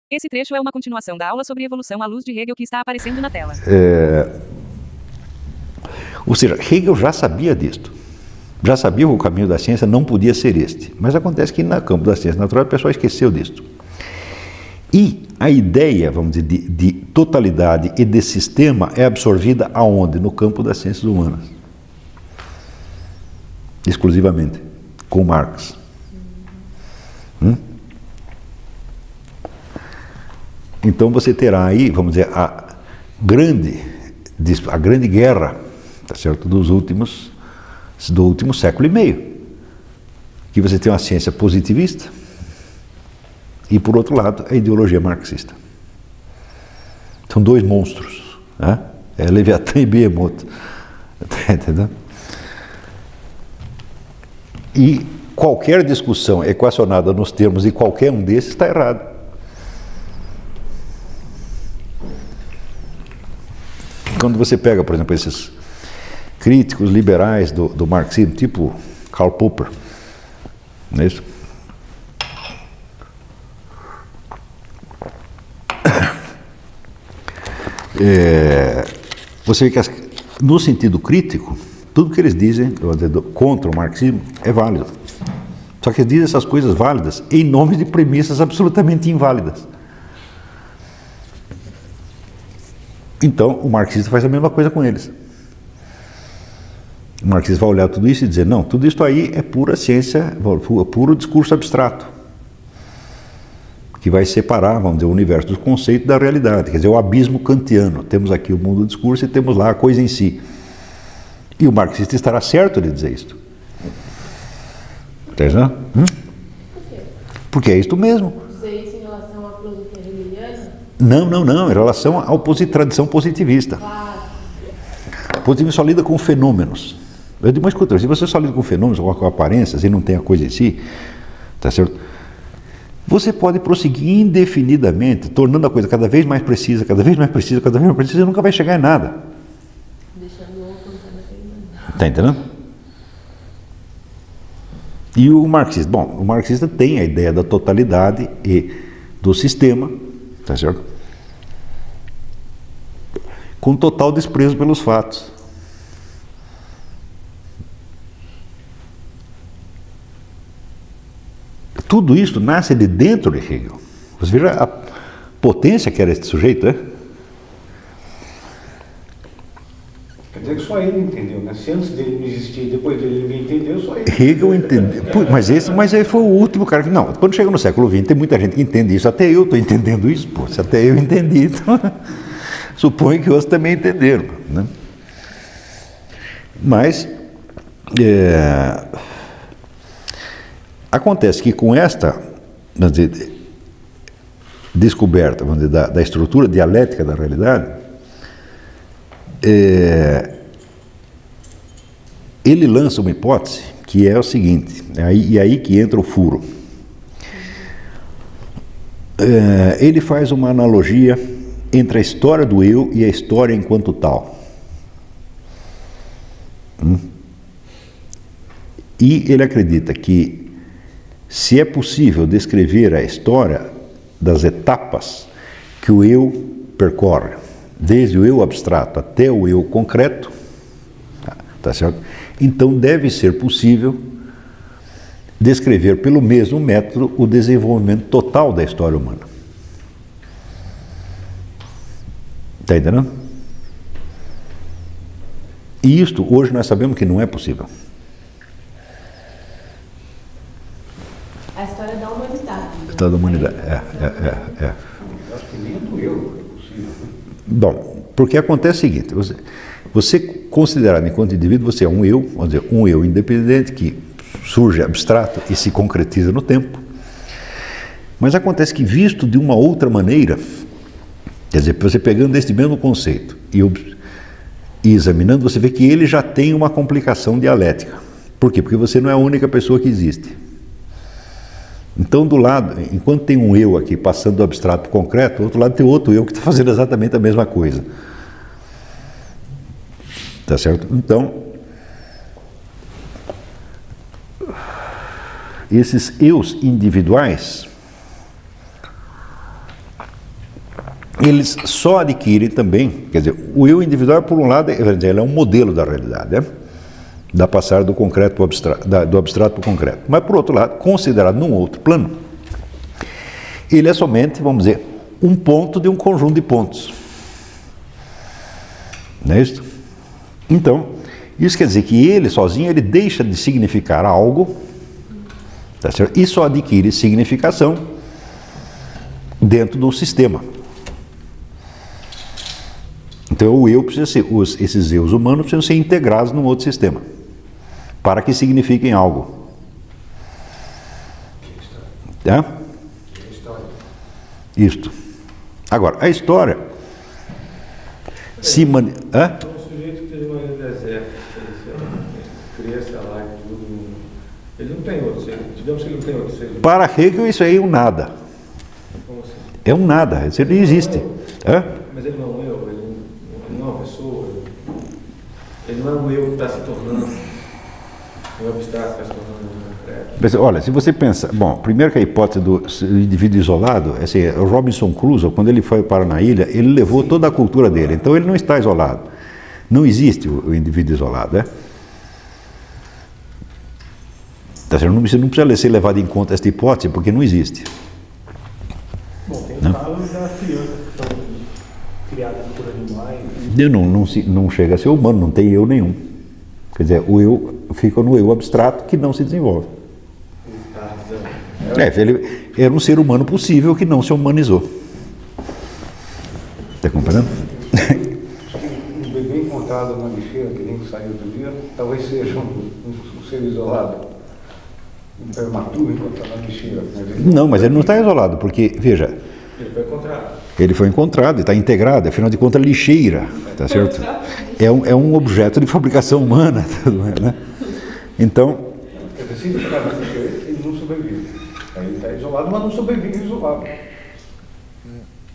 Esse trecho é uma continuação da aula sobre evolução à luz de Hegel que está aparecendo na tela. Ou seja, Hegel já sabia disto. Já sabia que o caminho da ciência não podia ser este. Mas acontece que no campo da ciência natural o pessoal esqueceu disto. E a ideia, vamos dizer, de totalidade e de sistema é absorvida aonde? No campo das ciências humanas. Exclusivamente. Com Marx. Então você terá aí, vamos dizer, a grande guerra, tá certo, do último século e meio. Que você tem uma ciência positivista e, por outro lado, a ideologia marxista. São dois monstros, né? É Leviatã e Behemoth. Entendeu? E qualquer discussão equacionada nos termos de qualquer um desses está errado. Quando você pega, por exemplo, esses críticos liberais do marxismo, tipo Karl Popper, não é isso? Você vê que no sentido crítico, tudo que eles dizem contra o marxismo é válido. Só que eles dizem essas coisas válidas em nome de premissas absolutamente inválidas. Então, o marxista faz a mesma coisa com eles. O marxista vai olhar tudo isso e dizer, não, tudo isso aí é pura ciência, puro discurso abstrato, que vai separar, vamos dizer, o universo dos conceitos da realidade, quer dizer, o abismo kantiano. Temos aqui o mundo do discurso e temos lá a coisa em si. E o marxista estará certo de dizer isto. Entendeu? Porque é isto mesmo. Dizer isso em relação à filosofia hegeliana? Não, em relação à tradição positivista. O positivismo só lida com fenômenos. Eu digo, mas escuta, se você só lida com fenômenos, com aparências e não tem a coisa em si, tá certo? Você pode prosseguir indefinidamente, tornando a coisa cada vez mais precisa, cada vez mais precisa, cada vez mais precisa, e nunca vai chegar em nada. Deixando o outro naquele. Está entendendo? E o marxista? Bom, o marxista tem a ideia da totalidade e do sistema, tá certo? Com total desprezo pelos fatos. Tudo isso nasce de dentro de Hegel. Você veja a potência que era esse sujeito, né? Quer dizer que só ele entendeu, né? Se antes dele não existia e depois dele ninguém entendeu, só ele. Hegel entendeu. Mas aí foi o último cara que... Não, quando chega no século XX, tem muita gente que entende isso. Até eu estou entendendo isso, pô. Se até eu entendi, então... Suponho que outros também entenderam, né? Mas... Acontece que com esta, vamos dizer, descoberta, vamos dizer, da estrutura dialética da realidade, ele lança uma hipótese que é o seguinte, e aí que entra o furo. Ele faz uma analogia entre a história do eu e a história enquanto tal. E ele acredita que se é possível descrever a história das etapas que o eu percorre, desde o eu abstrato até o eu concreto, tá certo? Então deve ser possível descrever pelo mesmo método o desenvolvimento total da história humana. Está entendendo? E isto hoje nós sabemos que não é possível. A história da humanidade. A história da humanidade, Eu acho que nem do eu é possível. Bom, porque acontece o seguinte, você considerado enquanto indivíduo, você é um eu, vamos dizer, um eu independente que surge abstrato e se concretiza no tempo. Mas acontece que visto de uma outra maneira, quer dizer, você pegando este mesmo conceito e examinando, você vê que ele já tem uma complicação dialética. Por quê? Porque você não é a única pessoa que existe. Então, do lado, enquanto tem um eu aqui passando do abstrato para o concreto, do outro lado tem outro eu que está fazendo exatamente a mesma coisa. Tá certo? Então, esses eus individuais eles só adquirem também, quer dizer, o eu individual, por um lado, ele é um modelo da realidade, né? Da passagem do concreto para o abstrato, do abstrato para o concreto. Mas, por outro lado, considerado num outro plano, ele é somente, vamos dizer, um ponto de um conjunto de pontos. Não é isso? Então, isso quer dizer que ele sozinho, ele deixa de significar algo, tá certo? E só adquire significação dentro do sistema. Então o eu precisa ser, esses eus humanos precisam ser integrados num outro sistema, para que signifiquem algo. Tá? Isto. Agora, a história se um sujeito que teve uma ilha deserta, cria lá e tudo, ele não tem outro ser, digamos que ele não tem outro ser. Para Hegel isso aí é um nada. Como assim? É um nada, isso não existe. Mas ele não é um eu, ele não é uma pessoa, ele não é um eu que está se tornando, um abstrato que está se tornando um concreto. Mas, olha, se você pensa, bom, primeiro que a hipótese do indivíduo isolado, assim, o Robinson Crusoe, quando ele foi para na ilha, ele levou toda a cultura dele, então ele não está isolado. Não existe o indivíduo isolado, né? Você não precisa ser levado em conta esta hipótese, porque não existe. Bom, tem o caso das crianças que são criadas por animais. Não chega a ser humano, não tem eu nenhum. Quer dizer, o eu fica no eu abstrato que não se desenvolve. Ele era um ser humano possível que não se humanizou. Está compreendendo? Um bebê encontrado na lixeira, que nem saiu do dia, talvez seja um ser isolado. Um prematuro encontrado na lixeira. Não, mas ele não está isolado, porque, veja, ele foi encontrado. Ele foi encontrado, está integrado, afinal de contas, lixeira, tá certo? É um objeto de fabricação humana, né? Então, Se ele ficar na lixeira, ele não sobrevive. Aí ele está isolado, mas não sobrevive isolado.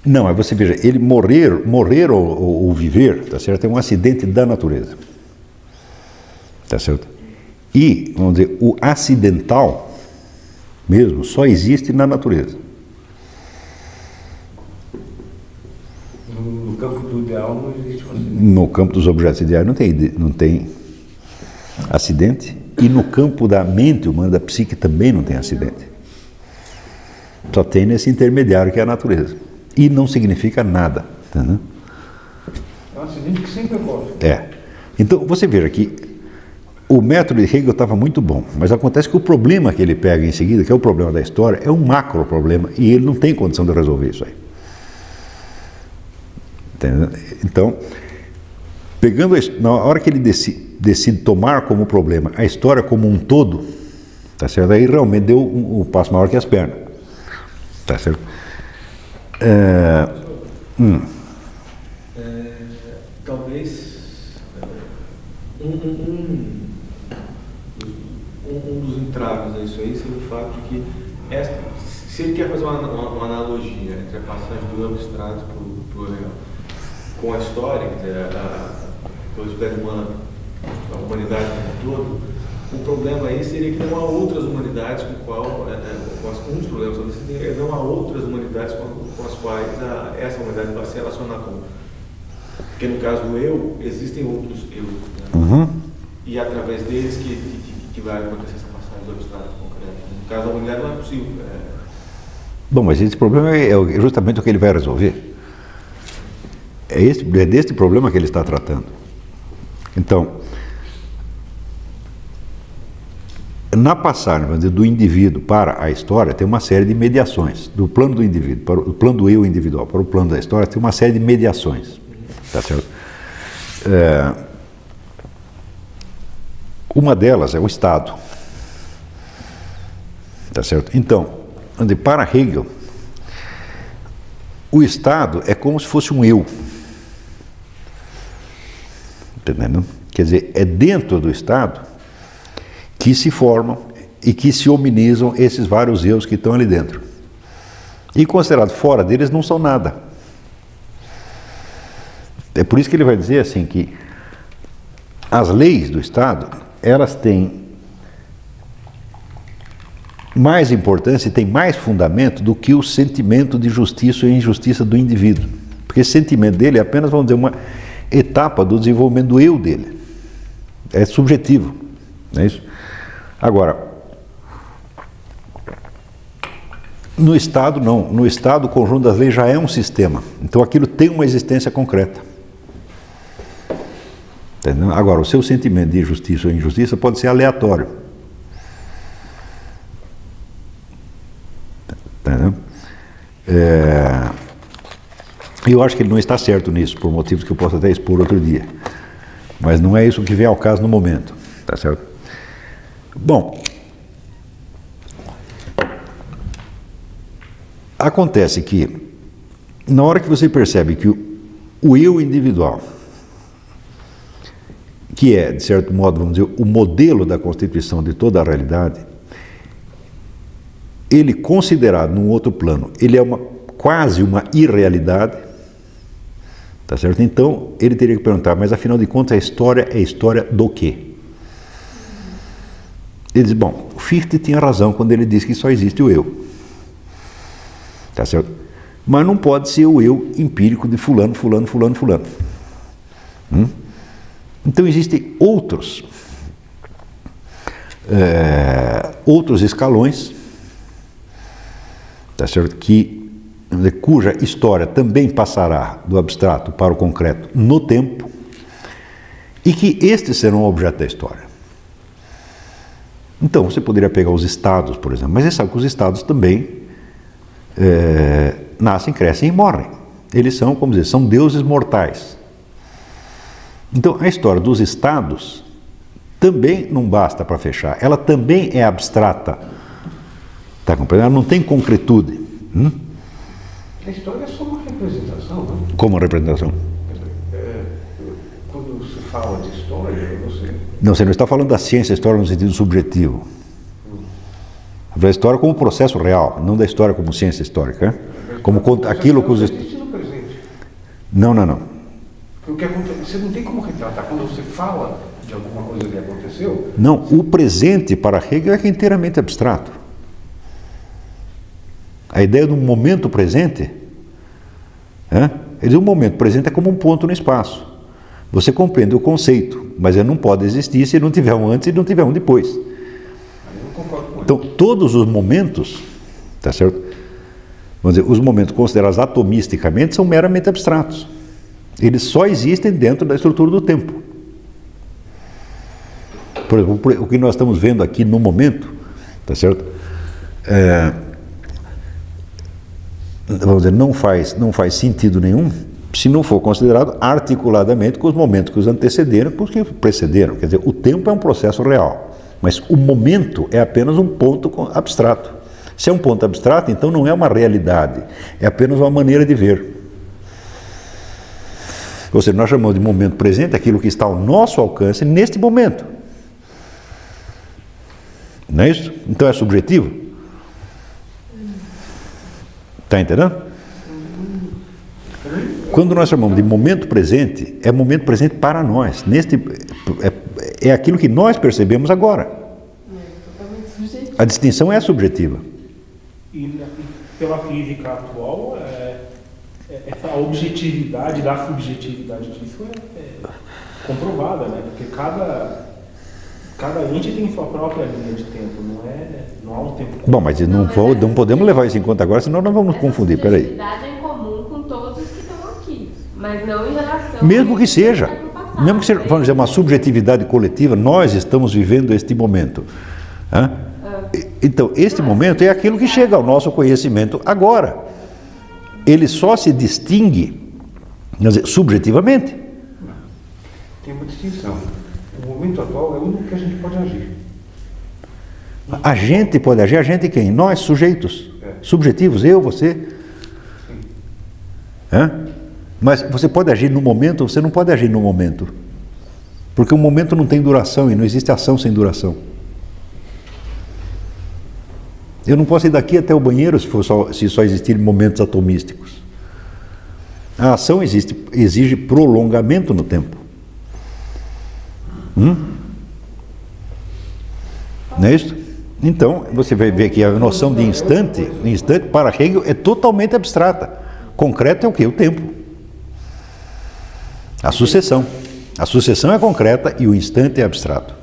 não, aí você veja, ele morrer ou viver, tá certo? É um acidente da natureza, tá certo? E, vamos dizer, o acidental mesmo só existe na natureza. No campo do ideal não existe um acidente. No campo dos objetos ideais não tem acidente, e no campo da mente humana, da psique, também não tem acidente. Só tem nesse intermediário que é a natureza. E não significa nada. Entendeu? É um acidente que sempre ocorre. Então, você veja que o método de Hegel estava muito bom, mas acontece que o problema que ele pega em seguida, que é o problema da história, é um macro problema, e ele não tem condição de resolver isso aí. Entendeu? Então, pegando na hora que ele decide tomar como problema a história como um todo, tá certo? Aí realmente deu um passo maior que as pernas, tá certo? Talvez um dos entraves a isso aí seja o fato de que se ele quer fazer uma analogia entre a passagem do abstrato para o real com a história, quer dizer, a espécie humana, a humanidade como um todo, o problema aí seria que não há outras humanidades um dos problemas é não há outras humanidades com as quais essa humanidade vai se relacionar com. Porque no caso do eu, existem outros eu. Né? E é através deles que vai acontecer essa passagem do abstrato para o concreto. No caso da humanidade não é possível. Bom, mas esse problema é justamente o que ele vai resolver. É deste problema que ele está tratando. Então, na passagem, vamos dizer, do indivíduo para a história, tem uma série de mediações. Do plano do indivíduo, para o plano do eu individual, para o plano da história, tem uma série de mediações. Tá certo? Uma delas é o Estado. Tá certo? Então, para Hegel, o Estado é como se fosse um eu. Entendendo? Quer dizer, é dentro do Estado que se formam e que se hominizam esses vários eus que estão ali dentro. E considerado fora deles não são nada. É por isso que ele vai dizer assim que as leis do Estado, elas têm mais importância e têm mais fundamento do que o sentimento de justiça e injustiça do indivíduo. Porque esse sentimento dele é apenas, vamos dizer, uma etapa do desenvolvimento do eu dele. É subjetivo, não é isso? Agora, no Estado não. No Estado o conjunto das leis já é um sistema. Então aquilo tem uma existência concreta. Entendeu? Agora, o seu sentimento de justiça ou injustiça pode ser aleatório. Entendeu? Eu acho que ele não está certo nisso, por motivos que eu posso até expor outro dia. Mas não é isso que vem ao caso no momento. Tá certo? Bom, acontece que, na hora que você percebe que o eu individual, que é, de certo modo, vamos dizer, o modelo da constituição de toda a realidade, ele considerado num outro plano, ele é quase uma irrealidade, tá certo? Então, ele teria que perguntar, mas afinal de contas a história é história do quê? Ele diz, bom, o Fichte tinha razão quando ele diz que só existe o eu. Tá certo? Mas não pode ser o eu empírico de fulano, fulano, fulano, fulano. Então existem outros escalões, tá certo? Cuja história também passará do abstrato para o concreto no tempo, e que estes serão objeto da história. Então você poderia pegar os estados, por exemplo, mas você sabe que os estados também nascem, crescem e morrem. Eles são, como dizer, são deuses mortais. Então a história dos estados também não basta para fechar, ela também é abstrata. Está compreendendo? Ela não tem concretude. A história é só uma representação, não? Como uma representação? Quando se fala de história, você... Não, você não está falando da ciência, a história no sentido subjetivo. Da história como processo real, não da história como ciência histórica. Como aquilo que os... existe no presente. Não, não, não. Porque você não tem como retratar. Quando você fala de alguma coisa que aconteceu... Não, o presente para Hegel é inteiramente abstrato. A ideia do momento presente, ele diz, o momento presente é como um ponto no espaço. Você compreende o conceito, mas ele não pode existir se não tiver um antes e não tiver um depois. Eu não concordo com então, todos os momentos, tá certo? Vamos dizer, os momentos considerados atomisticamente são meramente abstratos. Eles só existem dentro da estrutura do tempo. Por exemplo, o que nós estamos vendo aqui no momento, tá certo? Vamos dizer, não faz sentido nenhum se não for considerado articuladamente com os momentos que os antecederam, com os que precederam. Quer dizer, o tempo é um processo real, mas o momento é apenas um ponto abstrato. Se é um ponto abstrato, então não é uma realidade, é apenas uma maneira de ver. Ou seja, nós chamamos de momento presente aquilo que está ao nosso alcance neste momento. Não é isso? Então é subjetivo? Está entendendo? Quando nós chamamos de momento presente, é momento presente para nós. É aquilo que nós percebemos agora. A distinção é subjetiva. E pela física atual, essa objetividade da subjetividade disso é comprovada, né? Porque cada ente tem sua própria linha de tempo, não há um tempo comum. Bom, mas não podemos levar isso em conta agora, senão nós vamos nos confundir. Peraí. Subjetividade é em comum com todos que estão aqui, mas não em relação... Mesmo que seja, vamos dizer, uma subjetividade coletiva, nós estamos vivendo este momento. Então, este momento é aquilo que chega ao nosso conhecimento agora. Ele só se distingue, quer dizer, subjetivamente. Tem uma distinção. O momento atual é o único que a gente pode agir. A gente pode agir, a gente quem? Nós, sujeitos, subjetivos, eu, você. Mas você pode agir no momento, você não pode agir no momento. Porque o momento não tem duração e não existe ação sem duração. Eu não posso ir daqui até o banheiro se só existirem momentos atomísticos. A ação exige prolongamento no tempo. Não é isso? Então, você vai ver que a noção de instante para Hegel é totalmente abstrata. Concreto é o quê? O tempo. A sucessão. A sucessão é concreta e o instante é abstrato.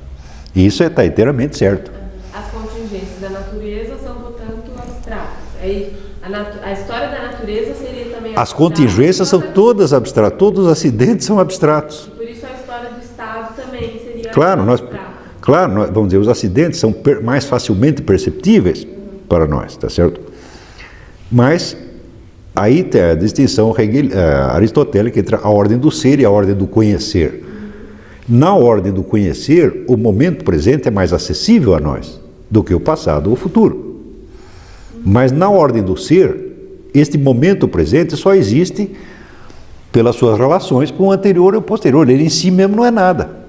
E isso está inteiramente certo. As contingências da natureza são, portanto, abstratas. Aí, a história da natureza seria também abstrata. As contingências são todas abstratas, todos os acidentes são abstratos. E por isso a história do Estado também seria abstrata. Claro, vamos dizer, os acidentes são mais facilmente perceptíveis para nós, tá certo? Mas aí tem a distinção aristotélica entre a ordem do ser e a ordem do conhecer. Na ordem do conhecer, o momento presente é mais acessível a nós do que o passado ou o futuro. Mas na ordem do ser, este momento presente só existe pelas suas relações com o anterior e o posterior. Ele em si mesmo não é nada.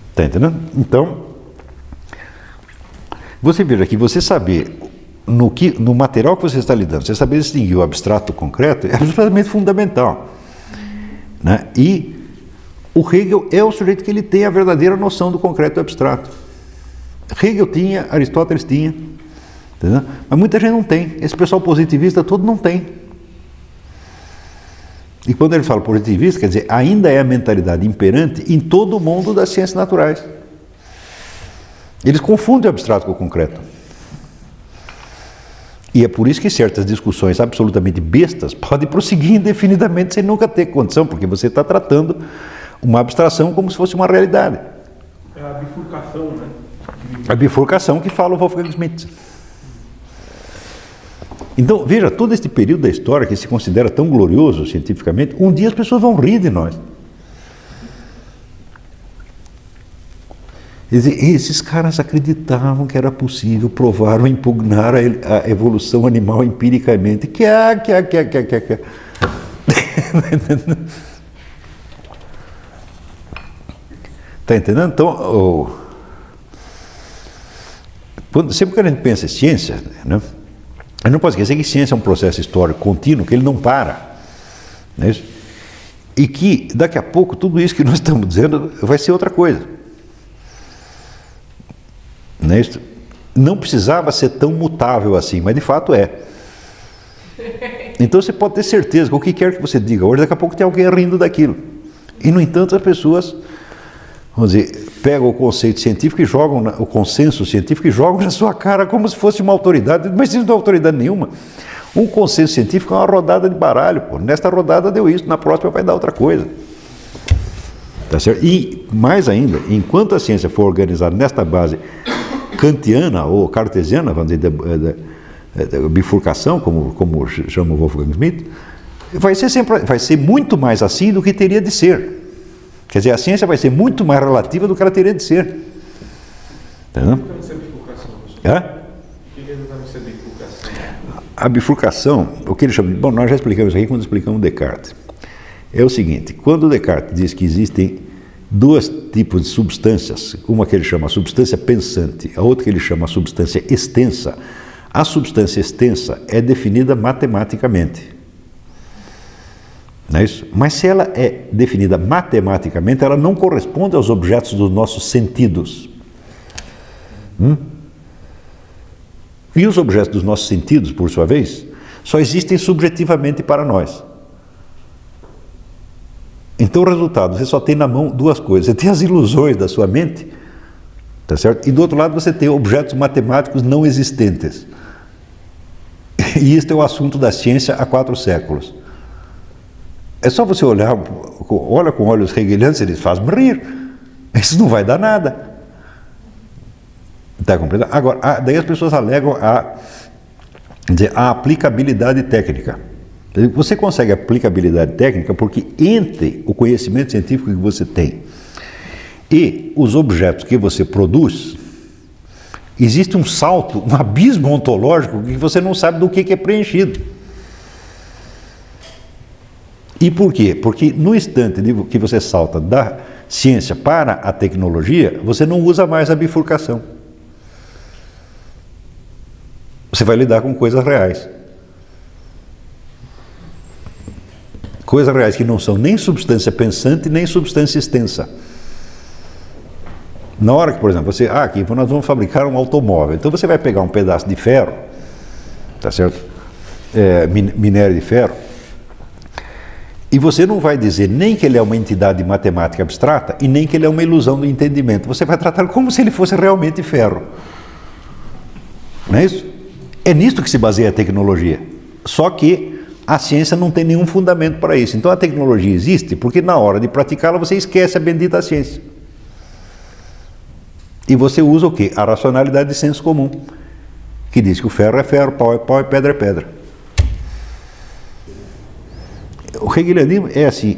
Está entendendo? Então, você veja que você saber no material que você está lidando, você saber distinguir o abstrato do concreto é absolutamente fundamental. Né? E o Hegel é o sujeito que ele tem a verdadeira noção do concreto e do abstrato. Hegel tinha, Aristóteles tinha, entendeu? Mas muita gente não tem. Esse pessoal positivista todo não tem. E quando ele fala positivista, quer dizer, ainda é a mentalidade imperante em todo o mundo das ciências naturais. Eles confundem o abstrato com o concreto. E é por isso que certas discussões absolutamente bestas podem prosseguir indefinidamente sem nunca ter condição, porque você está tratando uma abstração como se fosse uma realidade. É a bifurcação, né? A bifurcação que fala o Wolfgang Schmidt. Então, veja, todo este período da história que se considera tão glorioso cientificamente, um dia as pessoas vão rir de nós. Esses caras acreditavam que era possível provar ou impugnar a evolução animal empiricamente. Está entendendo? Então, sempre que a gente pensa em ciência, né, a gente não pode esquecer que ciência é um processo histórico contínuo, que ele não para. Não é isso? E que daqui a pouco tudo isso que nós estamos dizendo vai ser outra coisa. Não é isso? Não precisava ser tão mutável assim, mas de fato é. Então você pode ter certeza que o que quer que você diga hoje, daqui a pouco tem alguém rindo daquilo. E no entanto as pessoas, vamos dizer, pegam o conceito científico e jogam, o consenso científico e jogam na sua cara como se fosse uma autoridade, mas isso não é autoridade nenhuma. Um consenso científico é uma rodada de baralho, pô. Nesta rodada deu isso, na próxima vai dar outra coisa. Tá certo? E mais ainda, enquanto a ciência for organizada nesta base kantiana ou cartesiana, vamos dizer, de bifurcação, como chama o Wolfgang Schmidt, vai ser muito mais assim do que teria de ser. Quer dizer, a ciência vai ser muito mais relativa do que ela teria de ser. Entendeu? A bifurcação, o que ele chama de... Bom, nós já explicamos isso aqui quando explicamos Descartes. É o seguinte, quando Descartes diz que existem dois tipos de substâncias, uma que ele chama substância pensante, a outra que ele chama substância extensa, a substância extensa é definida matematicamente. Não é isso? Mas se ela é definida matematicamente, ela não corresponde aos objetos dos nossos sentidos. E os objetos dos nossos sentidos, por sua vez, só existem subjetivamente para nós. Então o resultado, você só tem na mão duas coisas. Você tem as ilusões da sua mente, tá certo? E do outro lado você tem objetos matemáticos não existentes. E este é o assunto da ciência há 4 séculos. É só você olha com olhos hegelianos e eles fazem rir. Isso não vai dar nada. Está compreendendo? Agora, daí as pessoas alegam a aplicabilidade técnica. Você consegue aplicabilidade técnica porque entre o conhecimento científico que você tem e os objetos que você produz, existe um salto, um abismo ontológico que você não sabe do que é preenchido. E por quê? Porque no instante que você salta da ciência para a tecnologia, você não usa mais a bifurcação. Você vai lidar com coisas reais. Coisas reais que não são nem substância pensante, nem substância extensa. Na hora que, por exemplo, aqui nós vamos fabricar um automóvel. Então você vai pegar um pedaço de ferro, tá certo? Minério de ferro, E você não vai dizer nem que ele é uma entidade matemática abstrata e nem que ele é uma ilusão do entendimento. Você vai tratar como se ele fosse realmente ferro. Não é isso? É nisto que se baseia a tecnologia. Só que a ciência não tem nenhum fundamento para isso. Então a tecnologia existe porque na hora de praticá-la você esquece a bendita ciência. E você usa o quê? A racionalidade de senso comum, que diz que o ferro é ferro, pau é pau e pedra é pedra. O hegelianismo é assim,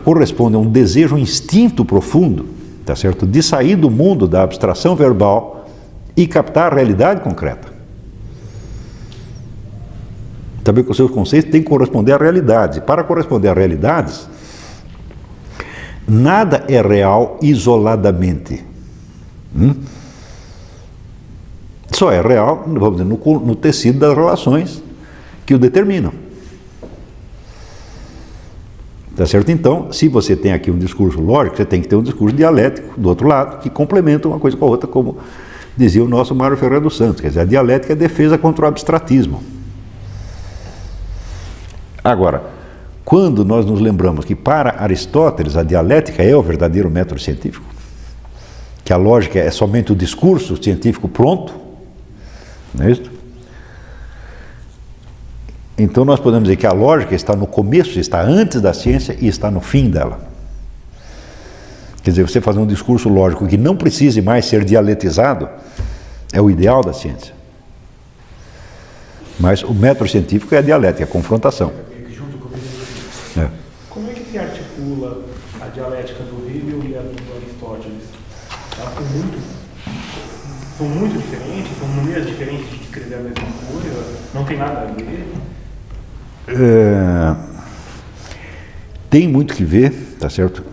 corresponde a um desejo, um instinto profundo, tá certo? De sair do mundo da abstração verbal e captar a realidade concreta. Saber que os seus conceitos têm que corresponder à realidade. Para corresponder à realidades, nada é real isoladamente. Só é real, vamos dizer, no tecido das relações que o determinam. Tá certo? Então, se você tem aqui um discurso lógico, você tem que ter um discurso dialético do outro lado, que complementa uma coisa com a outra, como dizia o nosso Mário Ferreira dos Santos. Quer dizer, a dialética é a defesa contra o abstratismo. Agora, quando nós nos lembramos que para Aristóteles a dialética é o verdadeiro método científico, que a lógica é somente o discurso científico pronto, não é isso? Então nós podemos dizer que a lógica está no começo, está antes da ciência e está no fim dela. Quer dizer, você fazer um discurso lógico que não precise mais ser dialetizado é o ideal da ciência. Mas o método científico é a dialética, a confrontação. Como é que se articula a dialética do Hegel e a do Aristóteles? Elas são muito diferentes, são maneiras diferentes de escrever a mesma coisa, não tem nada a ver? Tem muito que ver, tá certo?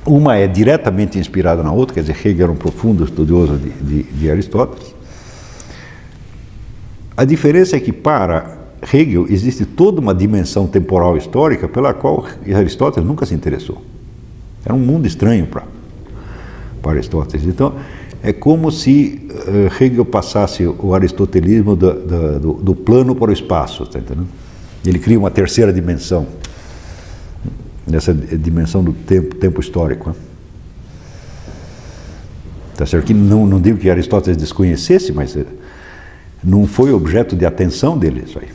Uma é diretamente inspirada na outra, quer dizer, Hegel era um profundo estudioso de Aristóteles. A diferença é que para Hegel existe toda uma dimensão temporal histórica pela qual Aristóteles nunca se interessou. Era um mundo estranho para Aristóteles. Então, é como se Hegel passasse o aristotelismo do plano para o espaço, tá entendendo? Ele cria uma terceira dimensão, nessa dimensão do tempo histórico. Né? Tá certo? Que não digo que Aristóteles desconhecesse, mas não foi objeto de atenção dele isso aí.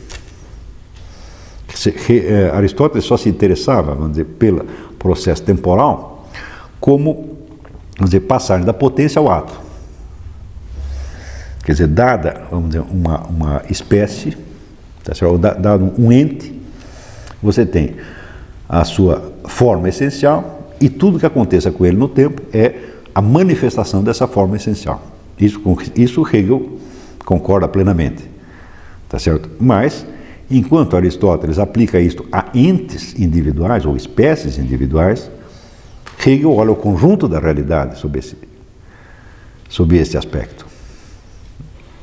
Aristóteles só se interessava, vamos dizer, pelo processo temporal como, vamos dizer, passagem da potência ao ato. Quer dizer, dada, vamos dizer, uma espécie, tá certo? Dado um ente, você tem a sua forma essencial e tudo que aconteça com ele no tempo é a manifestação dessa forma essencial. Isso Hegel concorda plenamente, tá certo? Mas, enquanto Aristóteles aplica isto a entes individuais ou espécies individuais, Hegel olha o conjunto da realidade sob esse aspecto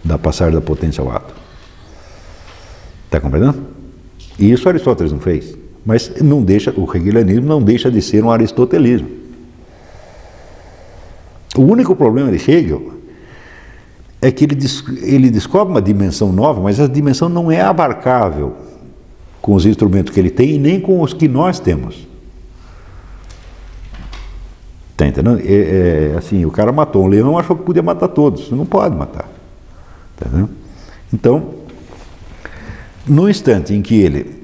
da passagem da potência ao ato. Está compreendendo? E isso Aristóteles não fez. Mas não deixa, o hegelianismo não deixa de ser um aristotelismo. O único problema de Hegel é que ele descobre uma dimensão nova, mas essa dimensão não é abarcável com os instrumentos que ele tem e nem com os que nós temos. Está entendendo? Assim, o cara matou um leão, achou que podia matar todos. Não pode matar. Tá entendendo? Então, no instante em que ele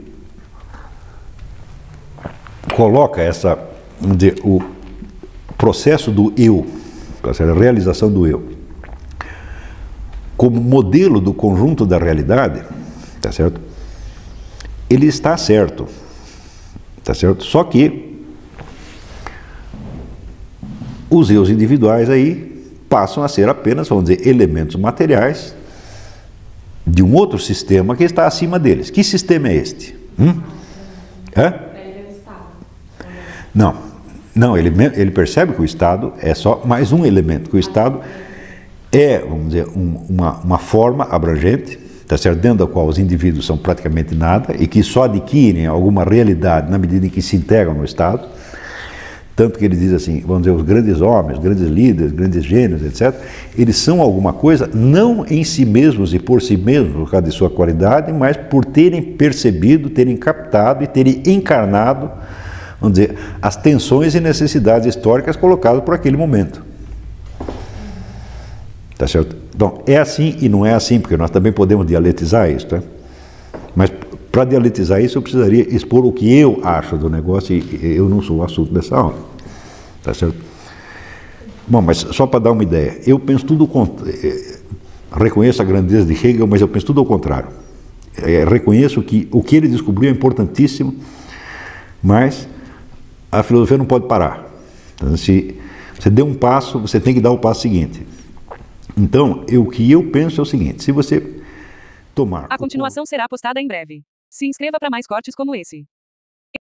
coloca vamos dizer, o processo do eu, a realização do eu, como modelo do conjunto da realidade, tá certo? Ele está certo, tá certo? Só que os eus individuais aí passam a ser apenas, vamos dizer, elementos materiais de um outro sistema que está acima deles. Que sistema é este? Não, ele percebe que o Estado é só mais um elemento, que o Estado é, vamos dizer, uma forma abrangente, tá certo? Dentro da qual os indivíduos são praticamente nada e que só adquirem alguma realidade na medida em que se integram no Estado, Tanto que ele diz assim, vamos dizer, os grandes homens, os grandes líderes, grandes gênios, etc., eles são alguma coisa, não em si mesmos e por si mesmos, por causa de sua qualidade, mas por terem percebido, terem captado e terem encarnado, vamos dizer, as tensões e necessidades históricas colocadas por aquele momento. Tá certo? Então, é assim e não é assim, porque nós também podemos dialetizar isso, tá? Mas para dialetizar isso, eu precisaria expor o que eu acho do negócio e eu não sou o assunto dessa aula. Tá certo? Bom, mas só para dar uma ideia, eu penso tudo reconheço a grandeza de Hegel, mas eu penso tudo ao contrário. Reconheço que o que ele descobriu é importantíssimo, mas a filosofia não pode parar. Então, se você deu um passo, você tem que dar o passo seguinte. Então, o que eu penso é o seguinte, se você tomar... A continuação será postada em breve. Se inscreva para mais cortes como esse.